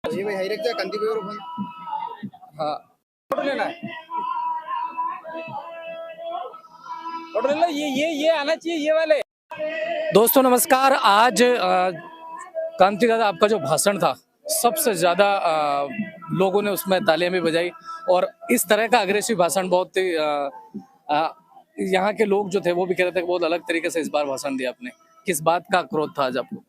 जी भाई हाईरेक जा कांतीपुर फोन हाँ फोटो लेना है, फोटो ले लो। ये आना चाहिए, ये वाले। दोस्तों नमस्कार। आज कांति दादा आपका जो भाषण था, सबसे ज्यादा लोगों ने उसमें तालियां भी बजाई। और इस तरह का अग्रेसिव भाषण बहुत ही यहाँ के लोग जो थे वो भी कह रहे थे कि बहुत अलग तरीके से इस बार भाषण दिया आपने। किस बात का क्रोध था आज आपको?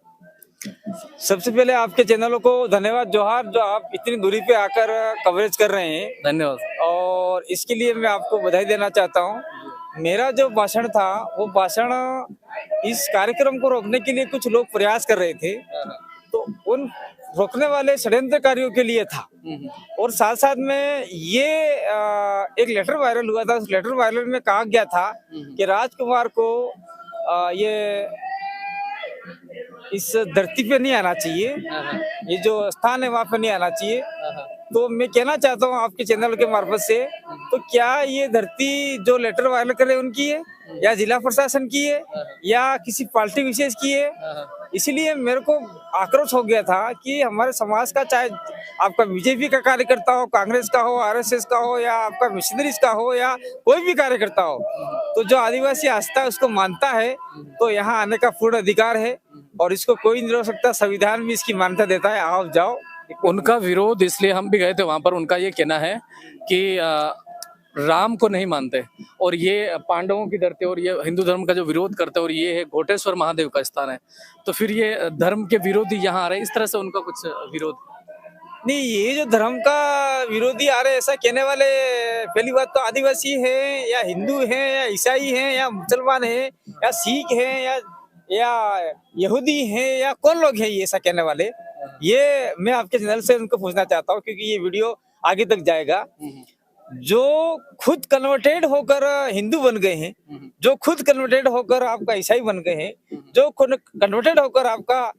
सबसे पहले आपके चैनलों को धन्यवाद, जोहार, जो आप इतनी दूरी पे आकर कवरेज कर रहे हैं। धन्यवाद। और इसके लिए मैं आपको बधाई देना चाहता हूँ। मेरा जो भाषण था वो भाषण इस कार्यक्रम को रोकने के लिए कुछ लोग प्रयास कर रहे थे, तो उन रोकने वाले षड्यंत्रकारियों के लिए था। और साथ साथ में ये एक लेटर वायरल हुआ था। उस लेटर वायरल में कहा गया था कि राजकुमार को ये इस धरती पे नहीं आना चाहिए, ये जो स्थान है वहां पे नहीं आना चाहिए। तो मैं कहना चाहता हूँ आपके चैनल के मार्फत से, तो क्या ये धरती जो लेटर वायरल करे उनकी है, या जिला प्रशासन की है, या किसी पार्टी विशेष की है? इसीलिए मेरे को आक्रोश हो गया था कि हमारे समाज का, चाहे आपका बीजेपी का कार्यकर्ता हो, कांग्रेस का हो, आरएसएस का हो, या आपका मिशनरीज का हो, या कोई भी कार्यकर्ता हो, तो जो आदिवासी आस्था है उसको मानता है तो यहाँ आने का पूर्ण अधिकार है और इसको कोई नहीं रोक सकता। संविधान भी इसकी मान्यता देता है, आओ जाओ। उनका विरोध, इसलिए हम भी गए थे वहां पर। उनका ये कहना है कि राम को नहीं मानते और ये पांडवों की धरती और ये हिंदू धर्म का जो विरोध करते हैं, और ये है घोटेश्वर महादेव का स्थान है, तो फिर ये धर्म के विरोधी यहाँ आ रहे हैं। इस तरह से उनका कुछ विरोध नहीं, ये जो धर्म का विरोधी आ रहे ऐसा कहने वाले, पहली बात तो आदिवासी है या हिंदू है या ईसाई है या मुसलमान है या सिख है या यहूदी है या कौन लोग हैं ये ऐसा कहने वाले? ये मैं आपके चैनल से उनको पूछना चाहता हूँ, क्योंकि ये वीडियो आगे तक जाएगा। जो खुद कन्वर्टेड होकर हिंदू बन गए हैं, जो खुद कन्वर्टेड होकर आपका ईसाई बन गए हैं, जो खुद कन्वर्टेड होकर आपका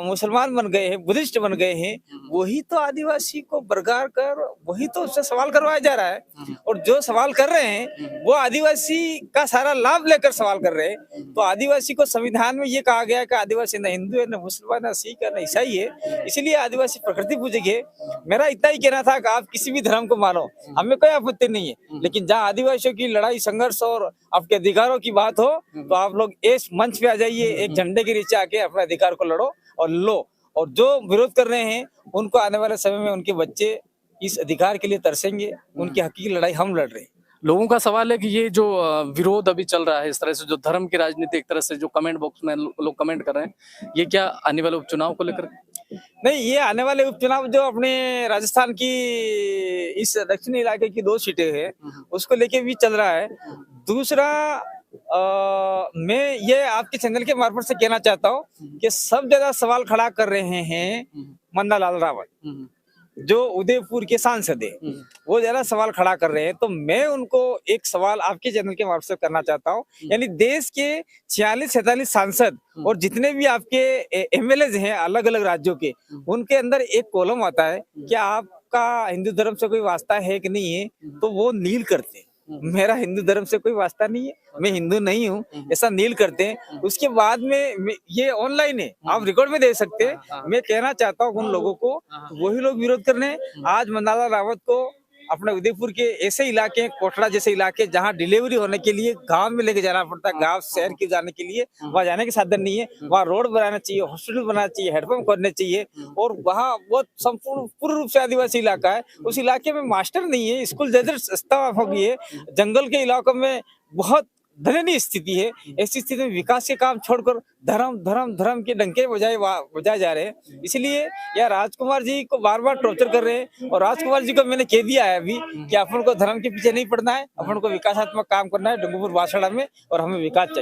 मुसलमान बन गए हैं, बुद्धिस्ट बन गए हैं, वही तो आदिवासी को बरगार कर वही तो उससे सवाल करवाया जा रहा है। और जो सवाल कर रहे हैं वो आदिवासी का सारा लाभ लेकर सवाल कर रहे हैं। तो आदिवासी को संविधान में ये कहा गया है कि आदिवासी न हिंदू है, न मुसलमान, न सिख है, न ईसाई है, इसीलिए आदिवासी प्रकृति पूजक है। मेरा इतना ही कहना था कि आप किसी भी धर्म को मानो, हमें कोई आपत्ति नहीं है, लेकिन जहाँ आदिवासियों की लड़ाई, संघर्ष और आपके अधिकारों की बात हो तो आप लोग इस मंच पे आ जाइए, एक झंडे के नीचे आके अपने अधिकार को लड़ो और लो। और जो विरोध कर रहे हैं उनको आने वाले समय में उनके बच्चे इस अधिकार के लिए तरसेंगे, उनकी हकीकी लड़ाई हम लड़ रहे हैं। लोगों का सवाल है कि ये जो विरोध अभी चल रहा है इस तरह से, जो धर्म की राजनीति, एक तरह से जो कमेंट बॉक्स में लोग कमेंट कर रहे हैं, ये क्या आने वाले उपचुनाव को लेकर? नहीं, ये आने वाले उपचुनाव जो अपने राजस्थान की इस दक्षिणी इलाके की 2 सीटें हैं उसको लेके भी चल रहा है। दूसरा, मैं ये आपके चैनल के मार्फत से कहना चाहता हूँ कि सब ज्यादा सवाल खड़ा कर रहे हैं मन्नालाल रावत, जो उदयपुर के सांसद है, वो ज्यादा सवाल खड़ा कर रहे हैं। तो मैं उनको एक सवाल आपके चैनल के मार्फत से करना चाहता हूँ, यानी देश के 46-47 सांसद और जितने भी आपके एमएलए हैं अलग अलग राज्यों के, उनके अंदर एक कॉलम आता है कि आपका हिंदू धर्म से कोई वास्ता है कि नहीं है, तो वो नील करते हैं। मेरा हिंदू धर्म से कोई वास्ता नहीं है, मैं हिंदू नहीं हूँ, ऐसा नील करते हैं। उसके बाद में ये ऑनलाइन है, आप रिकॉर्ड में दे सकते हैं। मैं कहना चाहता हूँ उन लोगों को, वही लोग विरोध कर रहे हैं। आज मन्नालाल रावत को अपने उदयपुर के ऐसे इलाके, कोटड़ा जैसे इलाके, जहाँ डिलीवरी होने के लिए गांव में लेके जाना पड़ता है, गांव शहर के जाने के लिए वहाँ जाने के साधन नहीं है, वहाँ रोड बनाना चाहिए, हॉस्पिटल बनाना चाहिए, हेडपंप करने चाहिए। और वहाँ बहुत संपूर्ण पूर्ण रूप से आदिवासी इलाका है, उस इलाके में मास्टर नहीं है, स्कूल जर्जर हो गई है, जंगल के इलाकों में बहुत दयनीय स्थिति है। ऐसी स्थिति में विकास के काम छोड़कर धर्म धर्म धर्म के डंके बजाए जा रहे हैं। इसलिए यह राजकुमार जी को बार बार टॉर्चर कर रहे हैं। और राजकुमार जी को मैंने कह दिया है अभी कि अपन को धर्म के पीछे नहीं पड़ना है, अपन को विकासात्मक काम करना है डंगूपुर बांसवाड़ा में, और हमें विकास चाहिए।